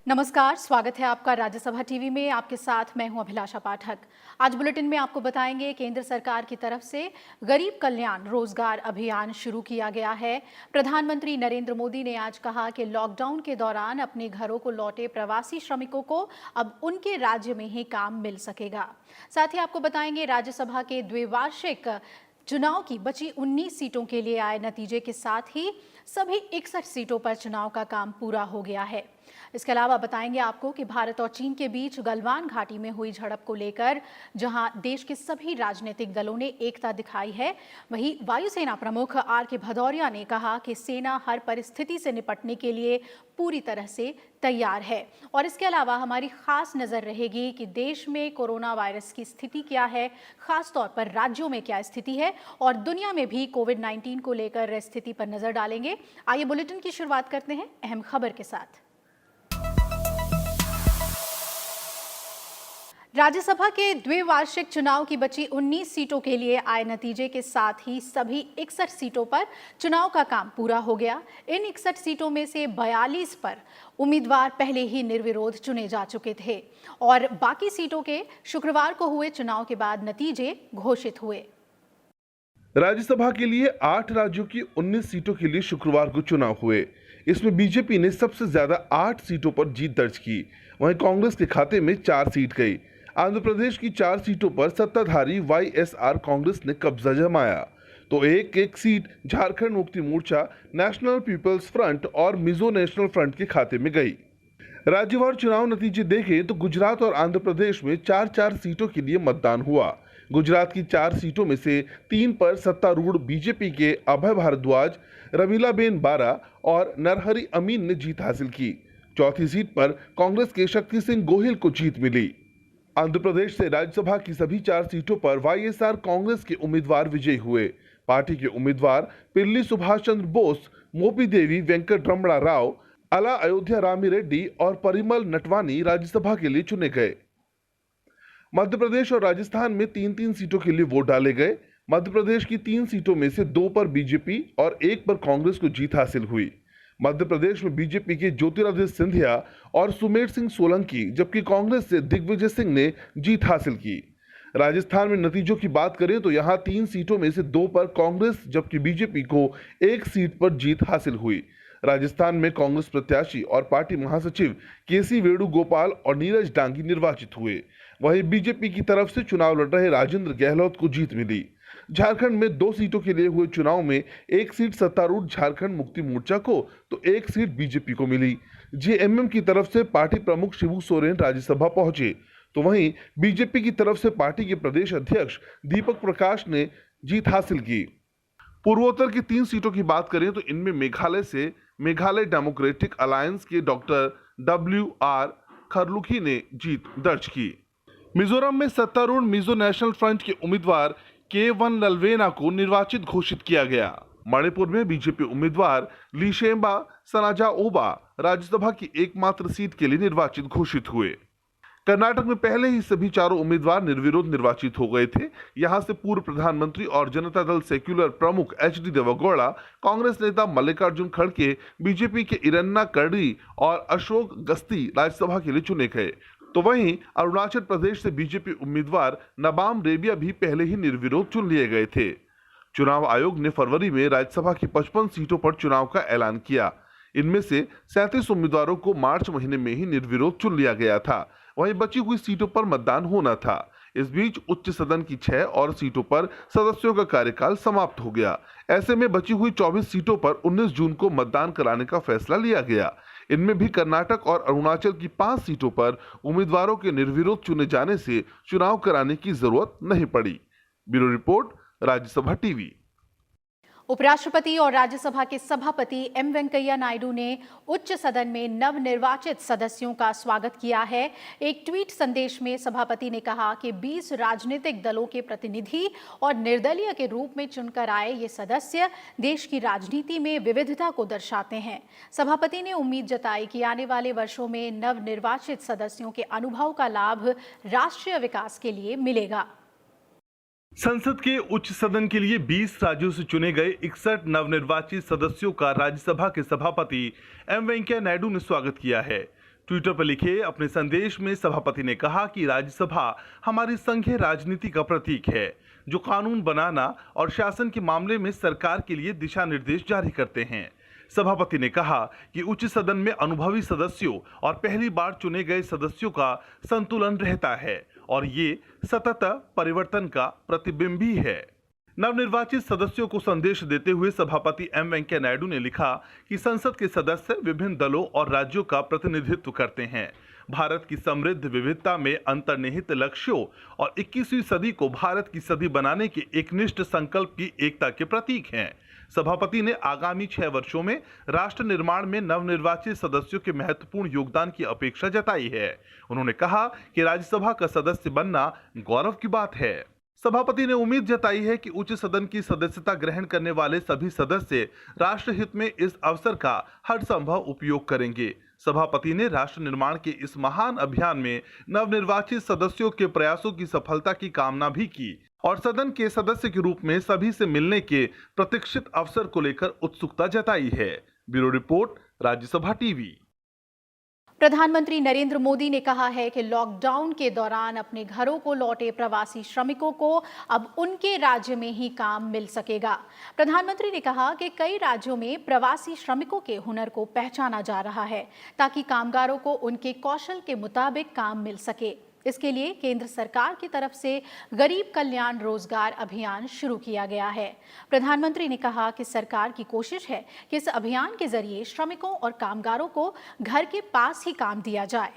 नमस्कार, स्वागत है आपका राज्यसभा टीवी में। आपके साथ मैं हूं अभिलाषा पाठक। आज बुलेटिन में आपको बताएंगे केंद्र सरकार की तरफ से गरीब कल्याण रोजगार अभियान शुरू किया गया है। प्रधानमंत्री नरेंद्र मोदी ने आज कहा कि लॉकडाउन के दौरान अपने घरों को लौटे प्रवासी श्रमिकों को अब उनके राज्य में ही काम मिल सकेगा। साथ ही आपको बताएंगे राज्यसभा के द्विवार्षिक चुनाव की बची 19 सीटों के लिए आए नतीजे के साथ ही सभी 61 सीटों पर चुनाव का काम पूरा हो गया है। इसके अलावा बताएंगे आपको कि भारत और चीन के बीच गलवान घाटी में हुई झड़प को लेकर जहां देश के सभी राजनीतिक दलों ने एकता दिखाई है, वहीं वायुसेना प्रमुख आर.के. भदौरिया ने कहा कि सेना हर परिस्थिति से निपटने के लिए पूरी तरह से तैयार है। और इसके अलावा हमारी खास नजर रहेगी कि देश में कोरोना वायरस की स्थिति क्या है, खास तौर पर राज्यों में क्या स्थिति है और दुनिया में भी कोविड-19 को लेकर स्थिति पर नजर डालेंगे। आइए बुलेटिन की शुरुआत करते हैं अहम खबर के साथ। राज्यसभा के द्विवार्षिक चुनाव की बची 19 सीटों के लिए आए नतीजे के साथ ही सभी 61 सीटों पर चुनाव का काम पूरा हो गया। इन 61 सीटों में से 42 पर उम्मीदवार पहले ही निर्विरोध चुने जा चुके थे और बाकी सीटों के शुक्रवार को हुए चुनाव के बाद नतीजे घोषित हुए। राज्यसभा के लिए 8 राज्यों की 19 सीटों के लिए शुक्रवार को चुनाव हुए। इसमें बीजेपी ने सबसे ज्यादा 8 सीटों पर जीत दर्ज की। वहीं कांग्रेस के खाते में 4 सीट गई। आंध्र प्रदेश की 4 सीटों पर सत्ताधारी वाईएसआर कांग्रेस ने कब्जा जमाया, तो एक seat Jharkhand Mukti Morcha, national peoples front और मिजो नेशनल फ्रंट के खाते में गई। राज्यवार चुनाव नतीजे देखें तो गुजरात और आंध्र प्रदेश में 4-4 सीटों के लिए मतदान हुआ। गुजरात की 4 सीटों में से 3 पर सत्तारूढ़ बीजेपी के अभय भारद्वाज, रमीलाबेन बारा और नरहरि अमीन ने जीत हासिल की। चौथी सीट पर कांग्रेस के शक्ति सिंह गोहिल को जीत मिली। आंध्र प्रदेश से राज्यसभा की सभी 4 सीटों पर वाईएसआर कांग्रेस के उम्मीदवार विजयी हुए। पार्टी के उम्मीदवार पिल्ली सुभाष चंद्र बोस, मोपी देवी वेंकट रमणा राव, अला अयोध्या रामी रेड्डी और परिमल नटवानी राज्यसभा के लिए चुने गए। मध्य प्रदेश और राजस्थान में 3-3 सीटों के लिए वोट डाले गए। मध्य प्रदेश की 3 सीटों में से 2 पर बीजेपी और 1 पर कांग्रेस को जीत हासिल हुई। मध्य प्रदेश में बीजेपी के ज्योतिरादित्य सिंधिया और सुमेर सिंह सोलंकी, जबकि कांग्रेस से दिग्विजय सिंह ने जीत हासिल की। राजस्थान में नतीजों की बात करें तो यहां 3 सीटों में से 2 पर कांग्रेस जबकि बीजेपी को 1 सीट पर जीत हासिल हुई। राजस्थान में कांग्रेस प्रत्याशी और पार्टी महासचिव केसी वेणुगोपाल और नीरज डांगी निर्वाचित हुए। वहीं बीजेपी की तरफ से चुनाव लड़ रहे राजेंद्र गहलोत को जीत मिली। झारखंड में 2 सीटों के लिए हुए चुनाव में 1 सीट सत्तारूढ़ झारखंड मुक्ति मोर्चा को तो 1 सीट बीजेपी को मिली। जेएमएम की तरफ से पार्टी प्रमुख शिबू सोरेन राज्यसभा पहुंचे, तो वहीं बीजेपी की तरफ से पार्टी के प्रदेश अध्यक्ष दीपक प्रकाश ने जीत हासिल की। पूर्वोत्तर की 3 सीटों की बात करें तो इनमें मेघालय से मेघालय डेमोक्रेटिक अलायंस के डॉक्टर WR खरलुखी ने जीत दर्ज की। मिजोरम में सत्तारूढ़ मिजो नेशनल फ्रंट के उम्मीदवार K1 ललवेना को निर्वाचित घोषित किया गया। मणिपुर में बीजेपी उम्मीदवार लीशेम्बा सनाजाओबा राज्यसभा की एकमात्र सीट के लिए निर्वाचित घोषित हुए। कर्नाटक में पहले ही सभी 4 उम्मीदवार निर्विरोध निर्वाचित हो गए थे। यहां से पूर्व प्रधानमंत्री और जनता दल सेक्युलर प्रमुख HD देवेगौड़ा, कांग्रेस नेता मल्लिकार्जुन खड़गे, बीजेपी के इरन्ना कर्डी और अशोक गस्ती राज्यसभा के लिए चुने गए। तो वहीं अरुणाचल प्रदेश से बीजेपी उम्मीदवार नबाम रेबिया भी पहले ही निर्विरोध चुन लिए गए थे। चुनाव आयोग ने फरवरी में राज्यसभा की 55 सीटों पर चुनाव का ऐलान किया। इनमें से 37 उम्मीदवारों को मार्च महीने में ही निर्विरोध चुन लिया गया था। वहीं बची हुई सीटों पर मतदान होना था। इस बीच उच्च सदन की 6 और सीटों पर सदस्यों का कार्यकाल समाप्त हो गया। ऐसे में बची हुई 24 सीटों पर 19 जून को मतदान कराने का फैसला लिया गया। इनमें भी कर्नाटक और अरुणाचल की 5 सीटों पर उम्मीदवारों के निर्विरोध चुने जाने से चुनाव कराने की जरूरत नहीं पड़ी। Bureau report, Rajya Sabha TV. उपराष्ट्रपति और राज्यसभा के सभापति एम वेंकैया नायडू ने उच्च सदन में नवनिर्वाचित सदस्यों का स्वागत किया है। एक ट्वीट संदेश में सभापति ने कहा कि 20 राजनीतिक दलों के प्रतिनिधि और निर्दलीय के रूप में चुनकर आए ये सदस्य देश की राजनीति में विविधता को दर्शाते हैं। सभापति ने उम्मीद जताई कि आने वाले वर्षों में नवनिर्वाचित सदस्यों के अनुभव का लाभ राष्ट्रीय विकास के लिए मिलेगा। संसद के उच्च सदन के लिए 20 राज्यों से चुने गए 61 नवनिर्वाचित सदस्यों का राज्यसभा के सभापति एम वेंकैया नायडू ने स्वागत किया है। ट्विटर पर लिखे अपने संदेश में सभापति ने कहा कि राज्यसभा हमारी संघीय राजनीति का प्रतीक है, जो कानून बनाना और शासन के मामले में सरकार के लिए दिशा निर्देश जारी करते हैं। सभापति ने कहा कि उच्च सदन में अनुभवी सदस्यों और पहली बार चुने गए सदस्यों का संतुलन रहता है और ये सतत परिवर्तन का प्रतिबिंब भी है। नवनिर्वाचित सदस्यों को संदेश देते हुए सभापति एम वेंकैया नायडू ने लिखा कि संसद के सदस्य विभिन्न दलों और राज्यों का प्रतिनिधित्व करते हैं। भारत की समृद्ध विविधता में अंतर्निहित लक्ष्यों और 21वीं सदी को भारत की सदी बनाने के एकनिष्ठ संकल्प की एकता के प्रतीक हैं। सभापति ने आगामी 6 वर्षों में राष्ट्र निर्माण में नवनिर्वाचित सदस्यों के महत्वपूर्ण योगदान की अपेक्षा जताई है। उन्होंने कहा कि राज्यसभा का सदस्य बनना गौरव की बात है। सभापति ने उम्मीद जताई है कि उच्च सदन की सदस्यता ग्रहण करने वाले सभी सदस्य राष्ट्रहित में इस अवसर का हर संभव उपयोग करेंगे। सभापति ने राष्ट्र निर्माण के इस महान अभियान में नवनिर्वाचित सदस्यों के प्रयासों की सफलता की कामना भी की और सदन के सदस्य के रूप में सभी से मिलने के प्रतीक्षित अवसर को लेकर उत्सुकता जताई है। Bureau report, Rajya Sabha TV. प्रधानमंत्री नरेंद्र मोदी ने कहा है कि लॉकडाउन के दौरान अपने घरों को लौटे प्रवासी श्रमिकों को अब उनके राज्य में ही काम मिल सकेगा। प्रधानमंत्री ने कहा कि कई राज्यों में प्रवासी श्रमिकों के हुनर को पहचाना जा रहा है ताकि कामगारों को उनके कौशल के मुताबिक काम मिल सके। इसके लिए केंद्र सरकार की तरफ से गरीब कल्याण रोजगार अभियान शुरू किया गया है। प्रधानमंत्री ने कहा कि सरकार की कोशिश है कि इस अभियान के जरिए श्रमिकों और कामगारों को घर के पास ही काम दिया जाए।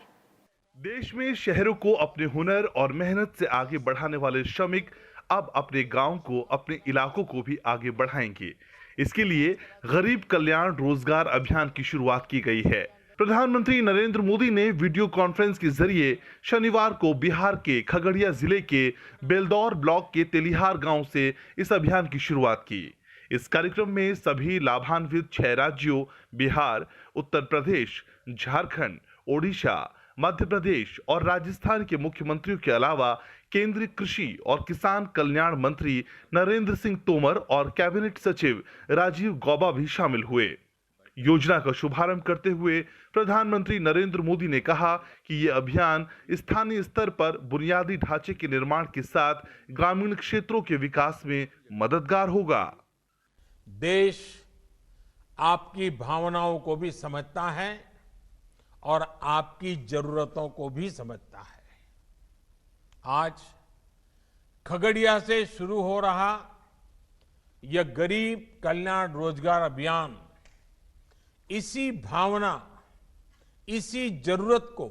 देश में शहरों को अपने हुनर और मेहनत से आगे बढ़ाने वाले श्रमिक अब अपने गांव को, अपने इलाकों को भी आगे बढ़ाएंगे। इसके लिए गरीब कल्याण रोजगार अभियान की शुरुआत की गई है। प्रधानमंत्री नरेंद्र मोदी ने वीडियो कॉन्फ्रेंस के जरिए शनिवार को बिहार के खगड़िया जिले के बेलदौर ब्लॉक के तेलिहार गांव से इस अभियान की शुरुआत की। इस कार्यक्रम में सभी लाभान्वित 6 राज्यों बिहार, उत्तर प्रदेश, झारखंड, ओडिशा, मध्य प्रदेश और राजस्थान के मुख्यमंत्रियों के अलावा केंद्रीय कृषि और किसान कल्याण मंत्री नरेंद्र सिंह तोमर और कैबिनेट सचिव राजीव गौबा भी शामिल हुए। योजना का शुभारंभ करते हुए प्रधानमंत्री नरेंद्र मोदी ने कहा कि ये अभियान स्थानीय स्तर पर बुनियादी ढांचे के निर्माण के साथ ग्रामीण क्षेत्रों के विकास में मददगार होगा। देश आपकी भावनाओं को भी समझता है और आपकी जरूरतों को भी समझता है। आज खगड़िया से शुरू हो रहा यह गरीब कल्याण रोजगार अभियान इसी भावना, इसी जरूरत को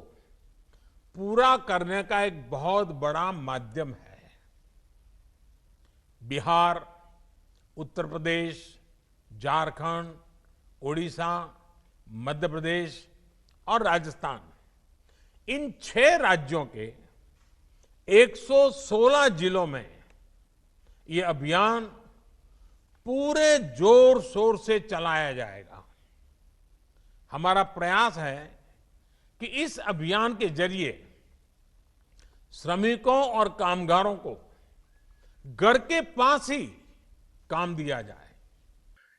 पूरा करने का एक बहुत बड़ा माध्यम है। बिहार, उत्तर प्रदेश, झारखंड, ओडिशा, मध्य प्रदेश और राजस्थान, इन 6 राज्यों के 116 जिलों में ये अभियान पूरे जोर शोर से चलाया जाएगा। हमारा प्रयास है कि इस अभियान के जरिए श्रमिकों और कामगारों को घर के पास ही काम दिया जाए।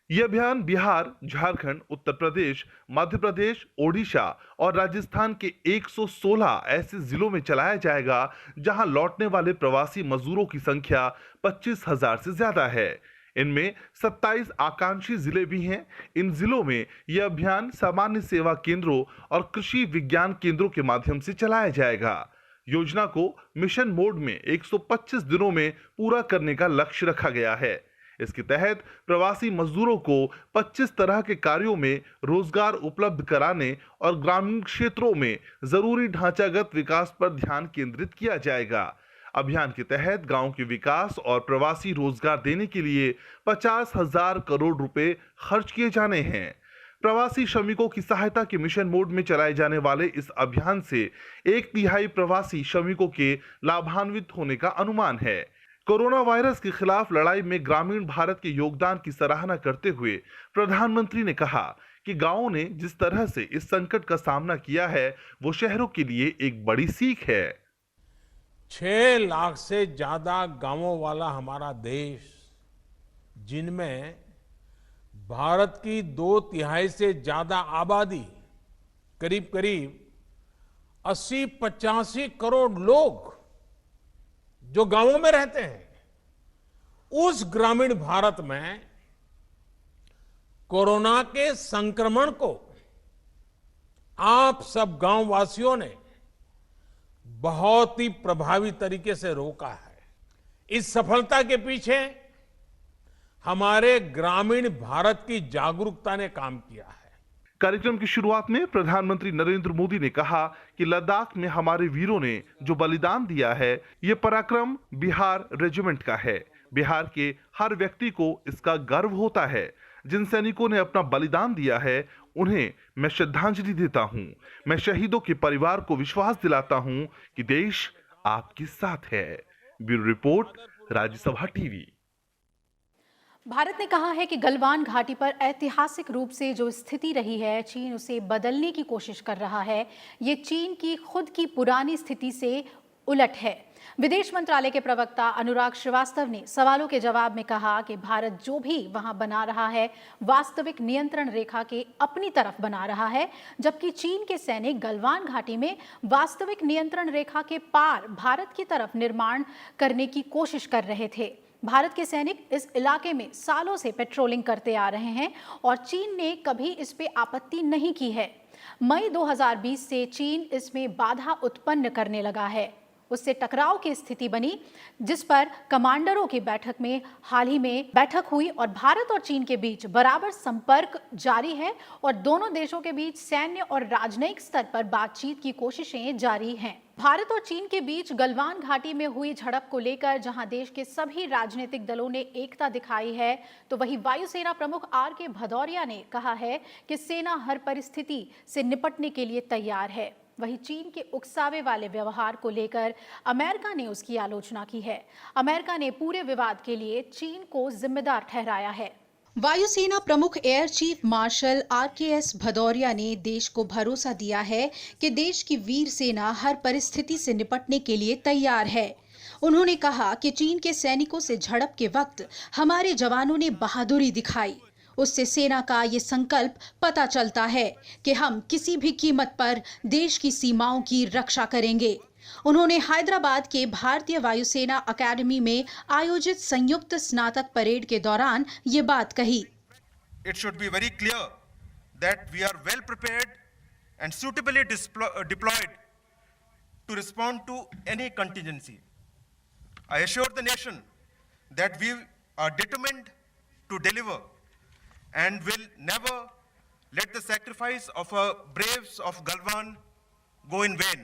यह अभियान बिहार, झारखंड, उत्तर प्रदेश, मध्य प्रदेश, ओडिशा और राजस्थान के 116 ऐसे जिलों में चलाया जाएगा जहां लौटने वाले प्रवासी मजदूरों की संख्या 25,000 से ज्यादा है। इनमें 27 आकांक्षी जिले भी हैं। इन जिलों में यह अभियान सामान्य सेवा केंद्रों और कृषि विज्ञान केंद्रों के माध्यम से चलाया जाएगा। योजना को मिशन मोड में 125 दिनों में पूरा करने का लक्ष्य रखा गया है। इसके तहत प्रवासी मजदूरों को 25 तरह के कार्यों में रोजगार उपलब्ध कराने और ग्रामीण क्षेत्रों में जरूरी ढांचागत विकास पर ध्यान केंद्रित किया जाएगा। अभियान के तहत गांव के विकास और प्रवासी रोजगार देने के लिए 50,000 करोड़ रुपए खर्च किए जाने हैं। प्रवासी श्रमिकों की सहायता के मिशन मोड में चलाए जाने वाले इस अभियान से 1/3 प्रवासी श्रमिकों के लाभान्वित होने का अनुमान है। कोरोना वायरस के खिलाफ लड़ाई में ग्रामीण भारत के योगदान की सराहना करते हुए प्रधानमंत्री ने कहा कि गांवों ने जिस तरह से इस संकट का सामना किया है वो शहरों के लिए एक बड़ी सीख है। 6 लाख से ज्यादा गांवों वाला हमारा देश, जिनमें भारत की 2/3 से ज्यादा आबादी, करीब करीब 80-85 करोड़ लोग जो गांवों में रहते हैं, उस ग्रामीण भारत में कोरोना के संक्रमण को आप सब गांव वासियों ने बहुत ही प्रभावी तरीके से रोका है। इस सफलता के पीछे हमारे ग्रामीण भारत की जागरूकता ने काम किया है। कार्यक्रम की शुरुआत में प्रधानमंत्री नरेंद्र मोदी ने कहा कि लद्दाख में हमारे वीरों ने जो बलिदान दिया है, ये पराक्रम बिहार रेजिमेंट का है। बिहार के हर व्यक्ति को इसका गर्व होता है। जिन सैनिकों ने अपना बलिदान दिया है, उन्हें मैं श्रद्धांजलि देता हूं। मैं शहीदों के परिवार को विश्वास दिलाता हूं कि देश आपके साथ है। Bureau report, Rajya Sabha TV. Bharat ने कहा है कि गलवान घाटी पर ऐतिहासिक रूप से जो स्थिति रही है, चीन उसे बदलने की कोशिश कर रहा है। ये चीन की खुद की पुरानी स्थिति से उलट है। विदेश मंत्रालय के प्रवक्ता अनुराग श्रीवास्तव ने सवालों के जवाब में कहा कि भारत जो भी वहां बना रहा है, वास्तविक नियंत्रण रेखा के अपनी तरफ बना रहा है, जबकि चीन के सैनिक गलवान घाटी में वास्तविक नियंत्रण रेखा के पार भारत की तरफ निर्माण करने की कोशिश कर रहे थे। भारत के सैनिक इस इलाके में सालों से पेट्रोलिंग करते आ रहे हैं और चीन ने कभी इस पे आपत्ति नहीं की है। मई 2020 से चीन इसमें बाधा उत्पन्न करने लगा है। उससे टकराव की स्थिति बनी, जिस पर कमांडरों की बैठक में हाल ही में बैठक हुई और भारत और चीन के बीच बराबर संपर्क जारी है और दोनों देशों के बीच सैन्य और राजनयिक स्तर पर बातचीत की कोशिशें जारी हैं। भारत और चीन के बीच गलवान घाटी में हुई झड़प को लेकर जहां देश के सभी राजनीतिक दलों ने एकता दिखाई है, तो वहीं वायुसेना प्रमुख आर.के. भदौरिया ने कहा है कि सेना हर परिस्थिति से निपटने के लिए तैयार है। वहीं चीन के उकसावे वाले व्यवहार को लेकर अमेरिका ने उसकी आलोचना की है। अमेरिका ने पूरे विवाद के लिए चीन को जिम्मेदार ठहराया है। वायुसेना प्रमुख एयर चीफ मार्शल आर.के.एस. भदौरिया ने देश को भरोसा दिया है कि देश की वीर सेना हर परिस्थिति से निपटने के लिए तैयार है। उन्होंने कहा कि चीन के सैनिकों से झड़प के वक्त हमारे जवानों ने बहादुरी दिखाई। उससे सेना का ये संकल्प पता चलता है कि हम किसी भी कीमत पर देश की सीमाओं की रक्षा करेंगे। उन्होंने हैदराबाद के भारतीय वायुसेना अकेडमी में आयोजित संयुक्त स्नातक परेड के दौरान ये बात कही। It should be very clear that we are well prepared and suitably deployed to respond to any contingency. I assure the nation that we are determined to deliver and will never let the sacrifice of our braves of Galwan go in vain.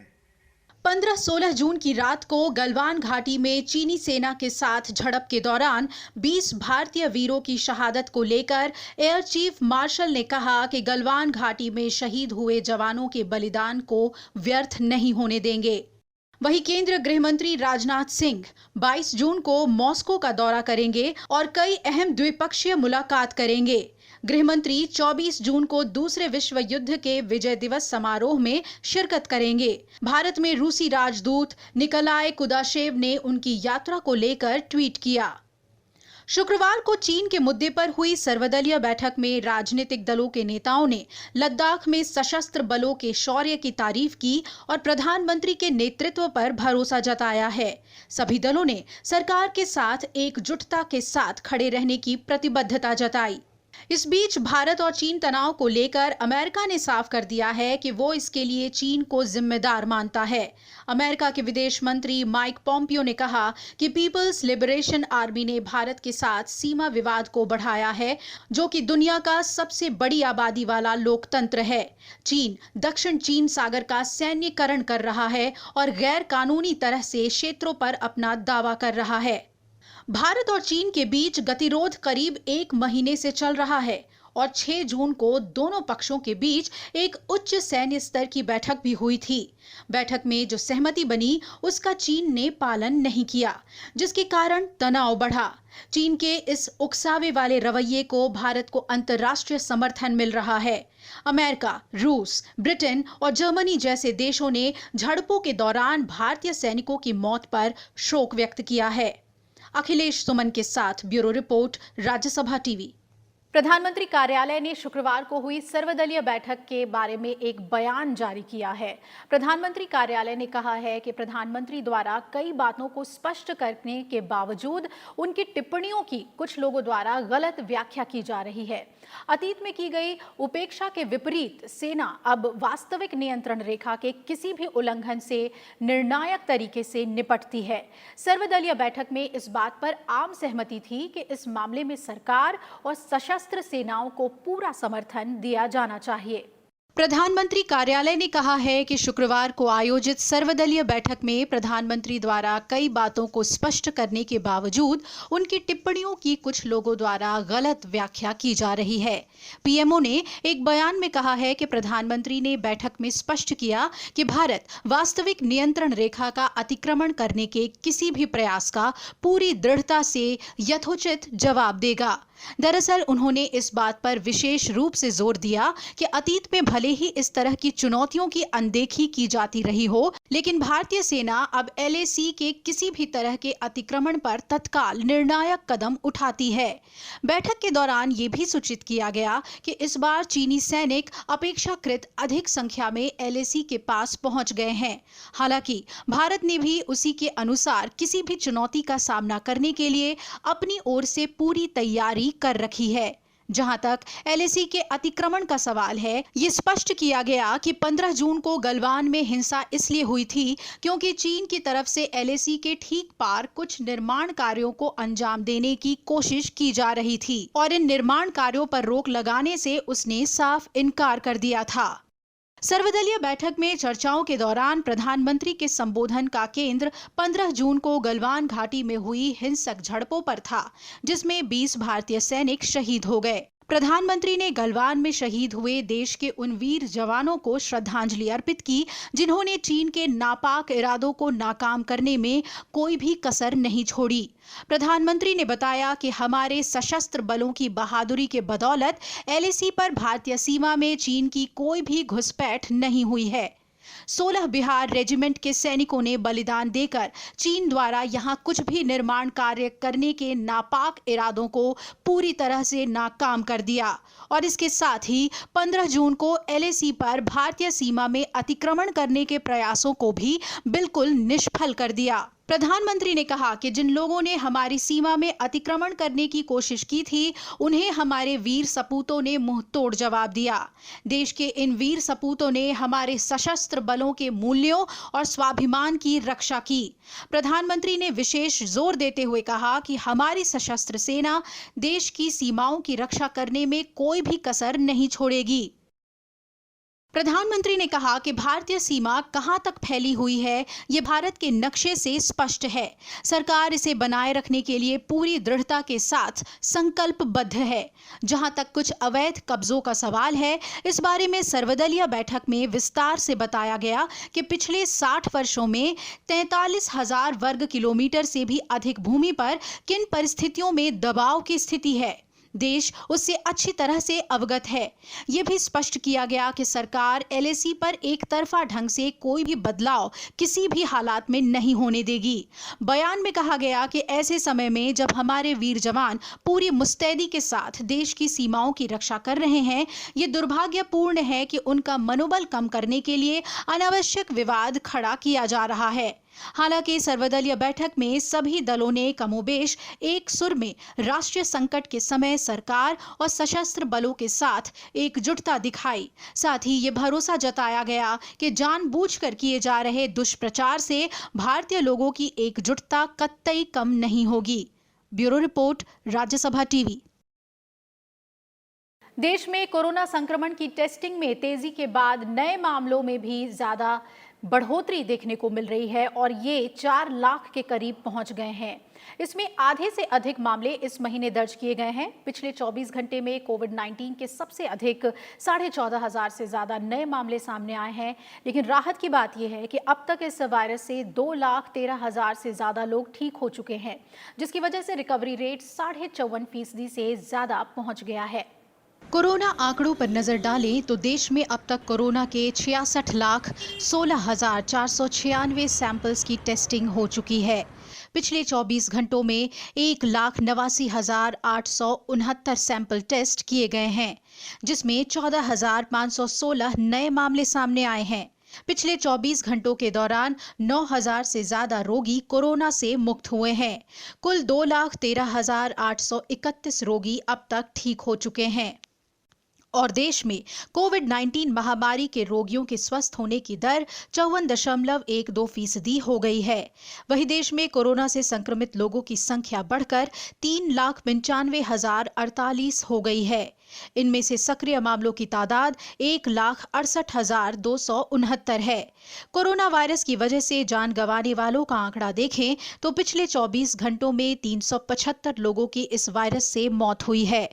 15-16 जून की रात को गलवान घाटी में चीनी सेना के साथ झड़प के दौरान 20 भारतीय वीरों की शहादत को लेकर एयर चीफ मार्शल ने कहा कि गलवान घाटी में शहीद हुए जवानों के बलिदान को व्यर्थ नहीं होने देंगे। वहीं केंद्रीय गृह मंत्री राजनाथ सिंह 22 जून को मॉस्को का दौरा करेंगे और कई अहम द्विपक्षीय मुलाकात करेंगे। गृह मंत्री 24 जून को दूसरे विश्व युद्ध के विजय दिवस समारोह में शिरकत करेंगे। भारत में रूसी राजदूत निकोलाई कुदाशेव ने उनकी यात्रा को लेकर ट्वीट किया। शुक्रवार को चीन के मुद्दे पर हुई सर्वदलीय बैठक में राजनीतिक दलों के नेताओं ने लद्दाख में सशस्त्र बलों के शौर्य की तारीफ की और प्रधानमंत्री के नेतृत्व पर भरोसा जताया है। सभी दलों ने सरकार के साथ एकजुटता के साथ खड़े रहने की प्रतिबद्धता जताई। इस बीच भारत और चीन तनाव को लेकर अमेरिका ने साफ कर दिया है कि वो इसके लिए चीन को जिम्मेदार मानता है। अमेरिका के विदेश मंत्री माइक पॉम्पियो ने कहा कि पीपल्स लिबरेशन आर्मी ने भारत के साथ सीमा विवाद को बढ़ाया है, जो कि दुनिया का सबसे बड़ी आबादी वाला लोकतंत्र है। चीन दक्षिण चीन सागर का सैन्यकरण कर रहा है और गैर कानूनी तरह से क्षेत्रों पर अपना दावा कर रहा है। भारत और चीन के बीच गतिरोध करीब 1 महीने से चल रहा है और 6 जून को दोनों पक्षों के बीच एक उच्च सैन्य स्तर की बैठक भी हुई थी। बैठक में जो सहमति बनी उसका चीन ने पालन नहीं किया, जिसके कारण तनाव बढ़ा। चीन के इस उकसावे वाले रवैये को भारत को अंतर्राष्ट्रीय समर्थन मिल रहा है। अमेरिका, रूस, ब्रिटेन और जर्मनी जैसे देशों ने झड़पों के दौरान भारतीय सैनिकों की मौत पर शोक व्यक्त किया है। अखिलेश सुमन के साथ ब्यूरो रिपोर्ट, राज्यसभा टीवी। प्रधानमंत्री कार्यालय ने शुक्रवार को हुई सर्वदलीय बैठक के बारे में एक बयान जारी किया है। प्रधानमंत्री कार्यालय ने कहा है कि प्रधानमंत्री द्वारा कई बातों को स्पष्ट करने के बावजूद उनकी टिप्पणियों की कुछ लोगों द्वारा गलत व्याख्या की जा रही है। अतीत में की गई उपेक्षा के विपरीत सेना अब वास्तविक नियंत्रण रेखा के किसी भी उल्लंघन से निर्णायक तरीके से निपटती है। सर्वदलीय बैठक में इस बात पर आम सहमति थी कि इस मामले में सरकार और सशस्त्र सेनाओं को पूरा समर्थन दिया जाना चाहिए। प्रधानमंत्री कार्यालय ने कहा है कि शुक्रवार को आयोजित सर्वदलीय बैठक में प्रधानमंत्री द्वारा कई बातों को स्पष्ट करने के बावजूद उनकी टिप्पणियों की कुछ लोगों द्वारा गलत व्याख्या की जा रही है। पीएमओ ने एक बयान में कहा है कि प्रधानमंत्री ने बैठक में स्पष्ट किया कि भारत वास्तविक नियंत्रण रेखा का अतिक्रमण करने के किसी भी प्रयास का पूरी दृढ़ता से यथोचित जवाब देगा। दरअसल उन्होंने इस बात पर विशेष रूप से जोर दिया कि अतीत में भले ही इस तरह की चुनौतियों की अनदेखी की जाती रही हो, लेकिन भारतीय सेना अब LAC के किसी भी तरह के अतिक्रमण पर तत्काल निर्णायक कदम उठाती है। बैठक के दौरान ये भी सूचित किया गया कि इस बार चीनी सैनिक अपेक्षाकृत अधिक संख्या में LAC के पास पहुंच गए हैं। हालांकि भारत ने भी उसी के अनुसार किसी भी चुनौती का सामना करने के लिए अपनी ओर से पूरी तैयारी कर रखी है। जहां तक LAC के अतिक्रमण का सवाल है, ये स्पष्ट किया गया कि 15 जून को गलवान में हिंसा इसलिए हुई थी क्योंकि चीन की तरफ से LAC के ठीक पार कुछ निर्माण कार्यों को अंजाम देने की कोशिश की जा रही थी और इन निर्माण कार्यों पर रोक लगाने से उसने साफ इनकार कर दिया था। सर्वदलीय बैठक में चर्चाओं के दौरान प्रधानमंत्री के संबोधन का केंद्र 15 जून को गलवान घाटी में हुई हिंसक झड़पों पर था, जिसमें 20 भारतीय सैनिक शहीद हो गए। प्रधानमंत्री ने गलवान में शहीद हुए देश के उन वीर जवानों को श्रद्धांजलि अर्पित की जिन्होंने चीन के नापाक इरादों को नाकाम करने में कोई भी कसर नहीं छोड़ी। प्रधानमंत्री ने बताया कि हमारे सशस्त्र बलों की बहादुरी के बदौलत LAC पर भारतीय सीमा में चीन की कोई भी घुसपैठ नहीं हुई है। 16 बिहार रेजिमेंट के सैनिकों ने बलिदान देकर चीन द्वारा यहां कुछ भी निर्माण कार्य करने के नापाक इरादों को पूरी तरह से नाकाम कर दिया और इसके साथ ही 15 जून को LAC पर भारतीय सीमा में अतिक्रमण करने के प्रयासों को भी बिल्कुल निष्फल कर दिया। प्रधानमंत्री ने कहा कि जिन लोगों ने हमारी सीमा में अतिक्रमण करने की कोशिश की थी, उन्हें हमारे वीर सपूतों ने मुंह तोड़ जवाब दिया। देश के इन वीर सपूतों ने हमारे सशस्त्र बलों के मूल्यों और स्वाभिमान की रक्षा की। प्रधानमंत्री ने विशेष जोर देते हुए कहा कि हमारी सशस्त्र सेना देश की सीमाओं की रक्षा करने में कोई भी कसर नहीं छोड़ेगी। प्रधानमंत्री ने कहा कि भारतीय सीमा कहां तक फैली हुई है, ये भारत के नक्शे से स्पष्ट है। सरकार इसे बनाए रखने के लिए पूरी दृढ़ता के साथ संकल्पबद्ध है। जहां तक कुछ अवैध कब्जों का सवाल है, इस बारे में सर्वदलीय बैठक में विस्तार से बताया गया कि पिछले 60 वर्षों में 43,000 वर्ग किलोमीटर से भी अधिक भूमि पर किन परिस्थितियों में दबाव की स्थिति है। देश उससे अच्छी तरह से अवगत है। ये भी स्पष्ट किया गया कि सरकार LAC पर एक तरफा ढंग से कोई भी बदलाव किसी भी हालात में नहीं होने देगी। बयान में कहा गया कि ऐसे समय में जब हमारे वीर जवान पूरी मुस्तैदी के साथ देश की सीमाओं की रक्षा कर रहे हैं, ये दुर्भाग्यपूर्ण है कि उनका मनोबल कम करने के लिए अनावश्यक विवाद खड़ा किया जा रहा है। हालांकि सर्वदलीय बैठक में सभी दलों ने कमोबेश एक सुर में राष्ट्रीय संकट के समय सरकार और सशस्त्र बलों के साथ एकजुटता दिखाई। साथ ही ये भरोसा जताया गया कि जानबूझकर किए जा रहे दुष्प्रचार से भारतीय लोगों की एकजुटता कतई कम नहीं होगी। Bureau report, Rajya Sabha TV. देश में कोरोना संक्रमण की टेस्टिंग में तेजी के बाद नए मामलों में भी ज्यादा बढ़ोतरी देखने को मिल रही है और ये 4 लाख के करीब पहुंच गए हैं। इसमें आधे से अधिक मामले इस महीने दर्ज किए गए हैं। पिछले 24 घंटे में कोविड-19 के सबसे अधिक 14,500 से ज्यादा नए मामले सामने आए हैं। लेकिन राहत की बात यह है कि अब तक इस वायरस से 2,13,000 से ज्यादा लोग ठीक हो चुके हैं, जिसकी वजह से रिकवरी रेट 54.5% से ज्यादा पहुंच गया है। कोरोना आंकड़ों पर नजर डालें तो देश में अब तक कोरोना के 66,16,496 सैंपल्स की टेस्टिंग हो चुकी है। पिछले 24 घंटों में 1,89,869 सैंपल टेस्ट किए गए हैं, जिसमें 14,516 नए मामले सामने आए हैं। पिछले 24 घंटों के दौरान 9,000 से ज्यादा रोगी कोरोना से मुक्त हुए हैं। कुल 2,13,831 रोगी अब तक ठीक हो चुके हैं और देश में कोविड-19 महामारी के रोगियों के स्वस्थ होने की दर 54.12% हो गई है। वहीं देश में कोरोना से संक्रमित लोगों की संख्या बढ़कर 3,95,048 हो गई है। इनमें से सक्रिय मामलों की तादाद 1,68,269 है। कोरोना वायरस की वजह से जान गंवाने वालों का आंकड़ा देखें तो पिछले 24 घंटों में 375 लोगों की इस वायरस से मौत हुई है।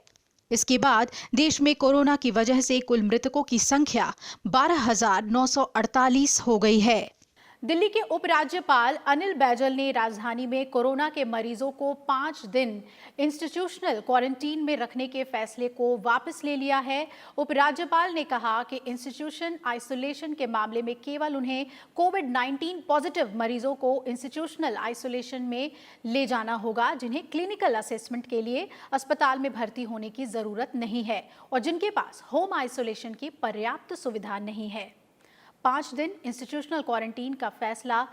इसके बाद देश में कोरोना की वजह से कुल मृतकों की संख्या 12,948 हो गई है। दिल्ली के उपराज्यपाल अनिल बैजल ने राजधानी में कोरोना के मरीजों को 5 दिन इंस्टीट्यूशनल क्वारंटीन में रखने के फैसले को वापस ले लिया है। उपराज्यपाल ने कहा कि इंस्टीट्यूशन आइसोलेशन के मामले में केवल उन्हें कोविड-19 पॉजिटिव मरीजों को इंस्टीट्यूशनल आइसोलेशन में ले जाना होगा, जिन्हें क्लिनिकल असेसमेंट के लिए अस्पताल में भर्ती होने की जरूरत नहीं है और जिनके पास होम आइसोलेशन की पर्याप्त सुविधा नहीं है। 5 दिन इंस्टीट्यूशनल क्वारंटीन का फैसला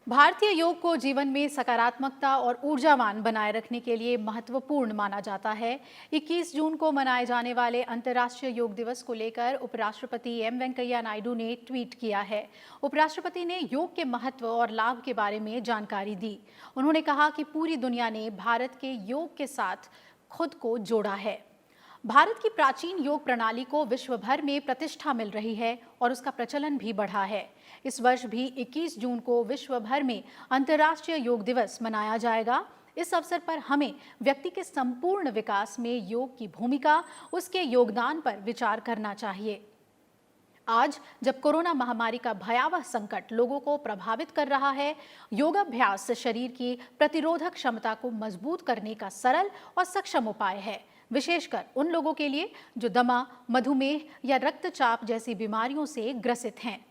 भारतीय योग को जीवन में सकारात्मकता और ऊर्जावान बनाए रखने के लिए महत्वपूर्ण माना जाता है। 21 जून को मनाए जाने वाले अंतर्राष्ट्रीय योग दिवस को लेकर उपराष्ट्रपति एम वेंकैया नायडू ने ट्वीट किया है। उपराष्ट्रपति ने योग के महत्व और लाभ के बारे में जानकारी दी। उन्होंने कहा कि पूरी दुनिया ने भारत के योग के साथ खुद को जोड़ा है। भारत की प्राचीन योग प्रणाली को विश्व भर में प्रतिष्ठा मिल रही है और उसका प्रचलन भी बढ़ा है। इस वर्ष भी 21 जून को विश्व भर में अंतर्राष्ट्रीय योग दिवस मनाया जाएगा। इस अवसर पर हमें व्यक्ति के संपूर्ण विकास में योग की भूमिका, उसके योगदान पर विचार करना चाहिए। आज जब कोरोना महामारी का भयावह संकट लोगों को प्रभावित कर रहा है, योगाभ्यास शरीर की प्रतिरोधक क्षमता को मजबूत करने का सरल और सक्षम उपाय है, विशेषकर उन लोगों के लिए जो दमा, मधुमेह या रक्तचाप जैसी बीमारियों से ग्रसित हैं।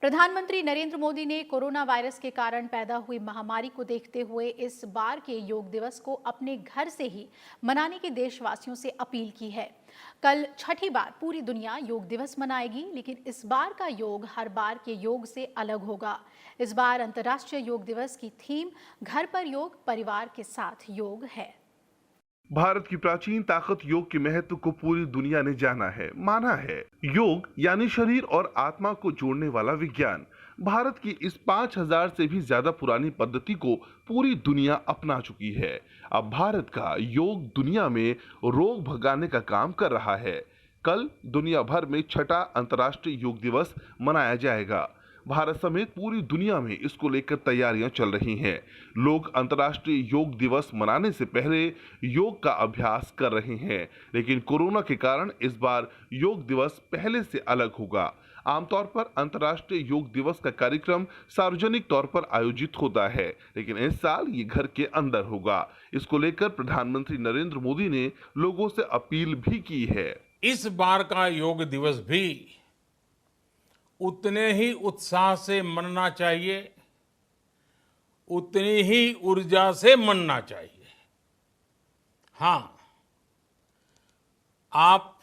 प्रधानमंत्री नरेंद्र मोदी ने कोरोना वायरस के कारण पैदा हुई महामारी को देखते हुए इस बार के योग दिवस को अपने घर से ही मनाने की देशवासियों से अपील की है। कल छठी बार पूरी दुनिया योग दिवस मनाएगी, लेकिन इस बार का योग हर बार के योग से अलग होगा। इस बार अंतर्राष्ट्रीय योग दिवस की थीम घर पर योग, परिवार के साथ योग है। भारत की प्राचीन ताकत योग के महत्व को पूरी दुनिया ने जाना है, माना है। योग यानी शरीर और आत्मा को जोड़ने वाला विज्ञान। भारत की इस 5,000 से भी ज्यादा पुरानी पद्धति को पूरी दुनिया अपना चुकी है। अब भारत का योग दुनिया में रोग भगाने का काम कर रहा है। कल दुनिया भर में छठा अंतर्राष्ट्रीय योग दिवस मनाया जाएगा। भारत समेत पूरी दुनिया में इसको लेकर तैयारियां चल रही हैं। लोग अंतर्राष्ट्रीय योग दिवस मनाने से पहले योग का अभ्यास कर रहे हैं, लेकिन कोरोना के कारण इस बार योग दिवस पहले से अलग होगा। आमतौर पर अंतर्राष्ट्रीय योग दिवस का कार्यक्रम सार्वजनिक तौर पर आयोजित होता है, लेकिन इस साल ये घर के अंदर होगा। इसको लेकर प्रधानमंत्री नरेंद्र मोदी ने लोगों से अपील भी की है। इस बार का योग दिवस भी उतने ही उत्साह से मनना चाहिए, उतनी ही ऊर्जा से मनना चाहिए। हाँ, आप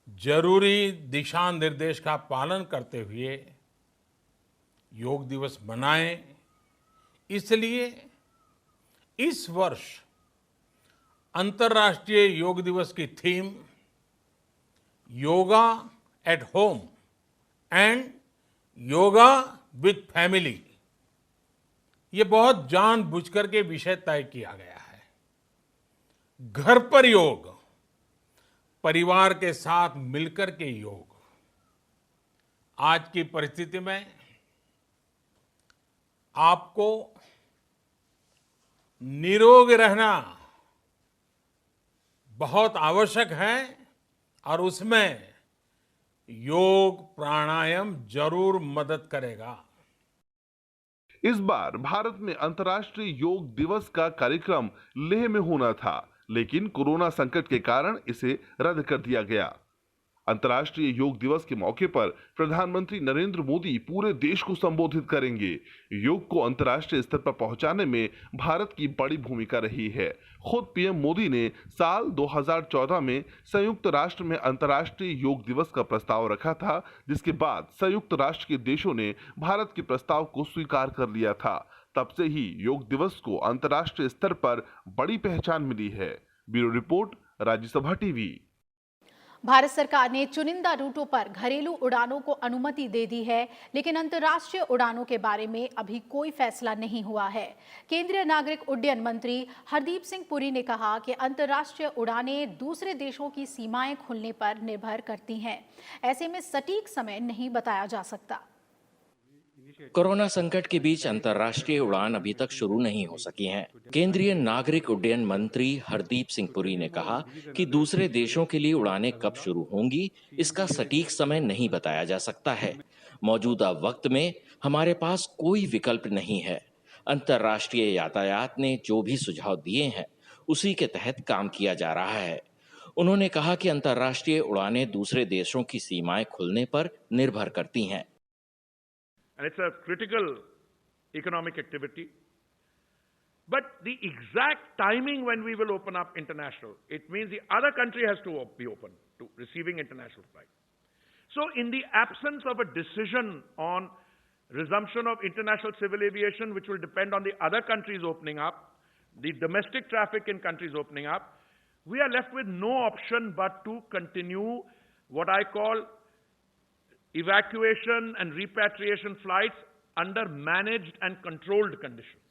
जरूरी दिशा निर्देश का पालन करते हुए योग दिवस मनाएं। इसलिए इस वर्ष अंतर्राष्ट्रीय योग दिवस की theme yoga at home and yoga with family, ये बहुत जानबूझकर के विषय तय किया गया है। घर पर योग, परिवार के साथ मिलकर के योग। आज की परिस्थिति में आपको निरोग रहना बहुत आवश्यक है और उसमें योग प्राणायाम जरूर मदद करेगा। इस बार भारत में अंतर्राष्ट्रीय योग दिवस का कार्यक्रम लेह में होना था, लेकिन कोरोना संकट के कारण इसे रद्द कर दिया गया। अंतर्राष्ट्रीय योग दिवस के मौके पर प्रधानमंत्री नरेंद्र मोदी पूरे देश को संबोधित करेंगे। योग को अंतर्राष्ट्रीय स्तर पर पहुंचाने में भारत की बड़ी भूमिका रही है। खुद पीएम मोदी ने साल 2014 में संयुक्त राष्ट्र में अंतर्राष्ट्रीय योग दिवस का प्रस्ताव रखा था, जिसके बाद संयुक्त राष्ट्र के देशों ने भारत के प्रस्ताव को स्वीकार कर लिया था। तब से ही योग दिवस को अंतर्राष्ट्रीय स्तर पर बड़ी पहचान मिली है। Bureau report, Rajya Sabha TV. Bharat सरकार ने चुनिंदा रूटों पर घरेलू उड़ानों को अनुमति दे दी है, लेकिन अंतर्राष्ट्रीय उड़ानों के बारे में अभी कोई फैसला नहीं हुआ है। केंद्रीय नागरिक उड्डयन मंत्री हरदीप सिंह पुरी ने कहा कि अंतर्राष्ट्रीय उड़ानें दूसरे देशों की सीमाएं खुलने पर निर्भर करती हैं। ऐसे में सटीक समय नहीं बताया जा सकता। कोरोना संकट के बीच अंतर्राष्ट्रीय उड़ान अभी तक शुरू नहीं हो सकी हैं। केंद्रीय नागरिक उड्डयन मंत्री हरदीप सिंह पुरी ने कहा कि दूसरे देशों के लिए उड़ानें कब शुरू होंगी, इसका सटीक समय नहीं बताया जा सकता है। मौजूदा वक्त में हमारे पास कोई विकल्प नहीं है। अंतर्राष्ट्रीय यातायात ने जो भी सुझाव दिए हैं, उसी के तहत काम किया जा रहा है। उन्होंने कहा कि अंतर्राष्ट्रीय उड़ानें दूसरे देशों की सीमाएं खुलने पर निर्भर करती हैं। And it's a critical economic activity. But the exact timing when we will open up international, it means the other country has to be open to receiving international flights. So in the absence of a decision on resumption of international civil aviation, which will depend on the other countries opening up, the domestic traffic in countries opening up, we are left with no option but to continue what I call evacuation and repatriation flights under managed and controlled conditions.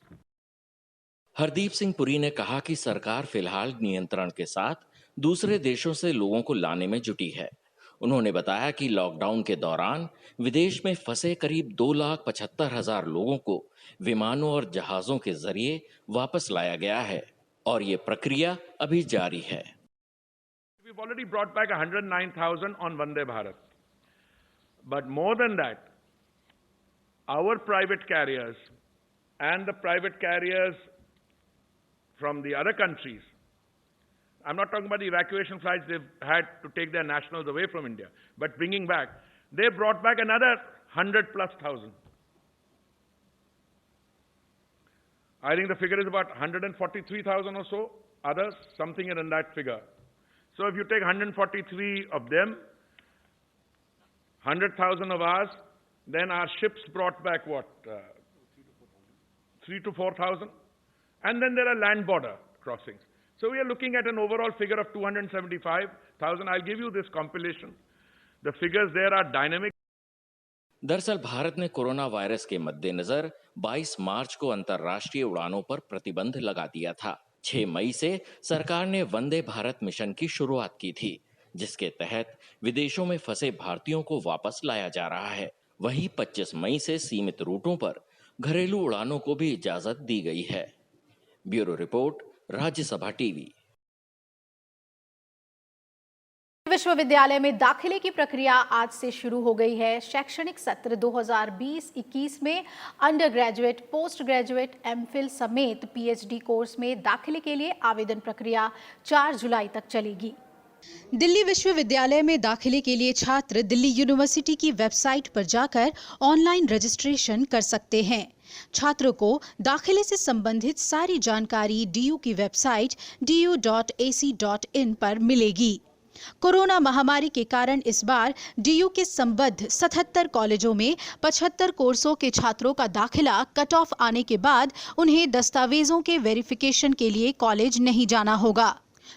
Hardeep Singh Puri ने कहा कि सरकार फिलहाल नियंत्रण के साथ दूसरे देशों से लोगों को लाने में जुटी है। उन्होंने बताया कि लॉकडाउन के दौरान विदेश में फंसे करीब 2,75,000 लोगों को विमानों और जहाजों के जरिए वापस लाया गया है और ये प्रक्रिया अभी जारी है। We've already brought back 109,000 on Vande Bharat. But more than that, our private carriers and the private carriers from the other countries, I'm not talking about the evacuation flights they've had to take their nationals away from India, but bringing back, they brought back another 100,000+. I think the figure is about 143,000 or so, others, something in that figure. So if you take 143 of them, 100,000 of ours, then our ships brought back what? 3,000 to 4,000. And then there are land border crossings. So we are looking at an overall figure of 275,000. I'll give you this compilation. The figures there are dynamic. दरअसल भारत ने corona virus के मद्देनजर 22 मार्च को अंतर्राष्ट्रीय उड़ानों पर प्रतिबंध लगा दिया था। 6 मई से सरकार ने वंदे भारत मिशन की शुरुआत की थी, जिसके तहत विदेशों में फंसे भारतीयों को वापस लाया जा रहा है। वहीं 25 मई से सीमित रूटों पर घरेलू उड़ानों को भी इजाजत दी गई है। Bureau report, Rajya Sabha TV. विश्वविद्यालय में दाखिले की प्रक्रिया आज से शुरू हो गई है। शैक्षणिक सत्र 2020-21 में under graduate, post graduate, MPhil समेत पीएचडी कोर्स में दाखिले के लिए आवेदन प्रक्रिया 4 जुलाई तक चलेगी। दिल्ली विश्वविद्यालय में दाखिले के लिए छात्र दिल्ली यूनिवर्सिटी की वेबसाइट पर जाकर ऑनलाइन रजिस्ट्रेशन कर सकते हैं। छात्रों को दाखिले से संबंधित सारी जानकारी डीयू की वेबसाइट du.ac.in पर मिलेगी। कोरोना महामारी के कारण इस बार डीयू के संबद्ध 77 कॉलेजों में 75 कोर्सों के छात्रों का दाखिला कट ऑफ आने के बाद उन्हें दस्तावेजों के वेरिफिकेशन के लिए कॉलेज नहीं जाना होगा।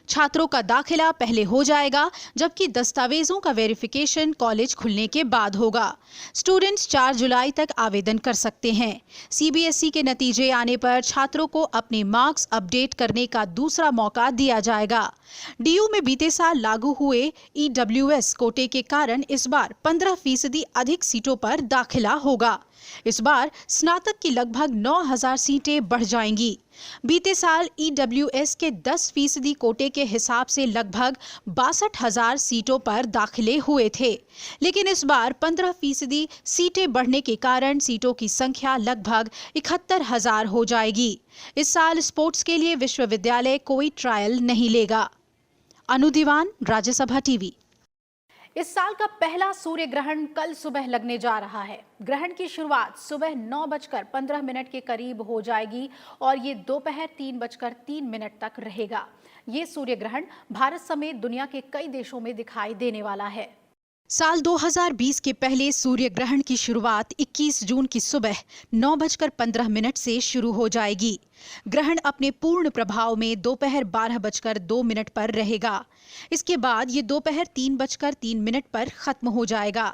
छात्रों का दाखिला पहले हो जाएगा, जबकि दस्तावेजों का वेरिफिकेशन कॉलेज खुलने के बाद होगा। स्टूडेंट्स 4 जुलाई तक आवेदन कर सकते हैं। सीबीएसई के नतीजे आने पर छात्रों को अपने मार्क्स अपडेट करने का दूसरा मौका दिया जाएगा। डीयू में बीते साल लागू हुए ईडब्ल्यूएस कोटे के कारण इस बार 15% अधिक सीटों पर दाखिला होगा। इस बार स्नातक की लगभग 9,000 सीटें बढ़ जाएंगी। बीते साल ईडब्ल्यूएस के 10% कोटे के हिसाब से लगभग 62,000 सीटों पर दाखिले हुए थे, लेकिन इस बार 15% सीटें बढ़ने के कारण सीटों की संख्या लगभग 71,000 हो जाएगी। इस साल स्पोर्ट्स के लिए विश्वविद्यालय कोई ट्रायल नहीं लेगा। अनु दीवान, राज्यसभा टीवी। इस साल का पहला सूर्य ग्रहण कल सुबह लगने जा रहा है। ग्रहण की शुरुआत सुबह 9:15 के करीब हो जाएगी और ये दोपहर 3:03 तक रहेगा। ये सूर्य ग्रहण भारत समेत दुनिया के कई देशों में दिखाई देने वाला है। साल 2020 के पहले सूर्य ग्रहण की शुरुआत 21 जून की सुबह 9:15 से शुरू हो जाएगी। ग्रहण अपने पूर्ण प्रभाव में दोपहर 12:02 पर रहेगा। इसके बाद ये दोपहर 3:03 पर खत्म हो जाएगा।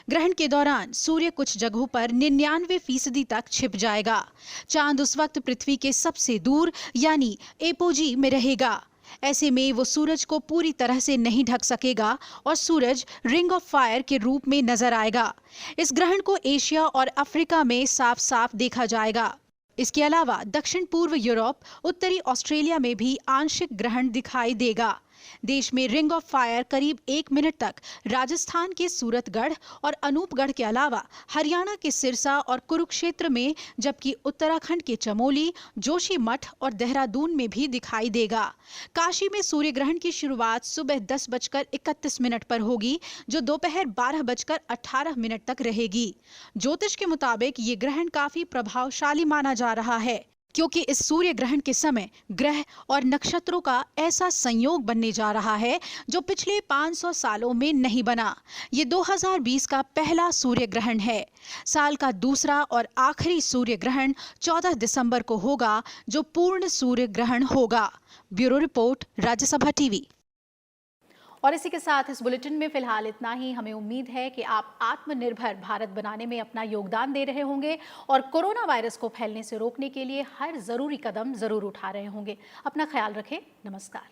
ग्रहण के दौरान सूर्य कुछ जगहों पर 99% तक छिप जाएगा। चांद उस वक्त पृथ्वी के सबसे दूर यानी एपोजी में रहेगा। ऐसे में वो सूरज को पूरी तरह से नहीं ढक सकेगा और सूरज रिंग ऑफ फायर के रूप में नजर आएगा। इस ग्रहण को एशिया और अफ्रीका में साफ साफ देखा जाएगा। इसके अलावा दक्षिण पूर्व यूरोप, उत्तरी ऑस्ट्रेलिया में भी आंशिक ग्रहण दिखाई देगा। देश में रिंग ऑफ फायर करीब 1 मिनट तक राजस्थान के सूरतगढ़ और अनूपगढ़ के अलावा हरियाणा के सिरसा और कुरुक्षेत्र में, जबकि उत्तराखंड के चमोली, जोशीमठ और देहरादून में भी दिखाई देगा। काशी में सूर्य ग्रहण की शुरुआत सुबह 10:31 पर होगी, जो दोपहर 12:18 तक रहेगी। ज्योतिष के मुताबिक ये ग्रहण काफी प्रभावशाली माना जा रहा है, क्योंकि इस सूर्य ग्रहण के समय ग्रह और नक्षत्रों का ऐसा संयोग बनने जा रहा है जो पिछले 500 सालों में नहीं बना। ये 2020 का पहला सूर्य ग्रहण है। साल का दूसरा और आखिरी सूर्य ग्रहण 14 दिसंबर को होगा, जो पूर्ण सूर्य ग्रहण होगा। Bureau report, Rajya Sabha TV. और इसी के साथ इस बुलेटिन में फिलहाल इतना ही। हमें उम्मीद है कि आप आत्मनिर्भर भारत बनाने में अपना योगदान दे रहे होंगे और कोरोना वायरस को फैलने से रोकने के लिए हर जरूरी कदम जरूर उठा रहे होंगे। अपना ख्याल रखें। नमस्कार।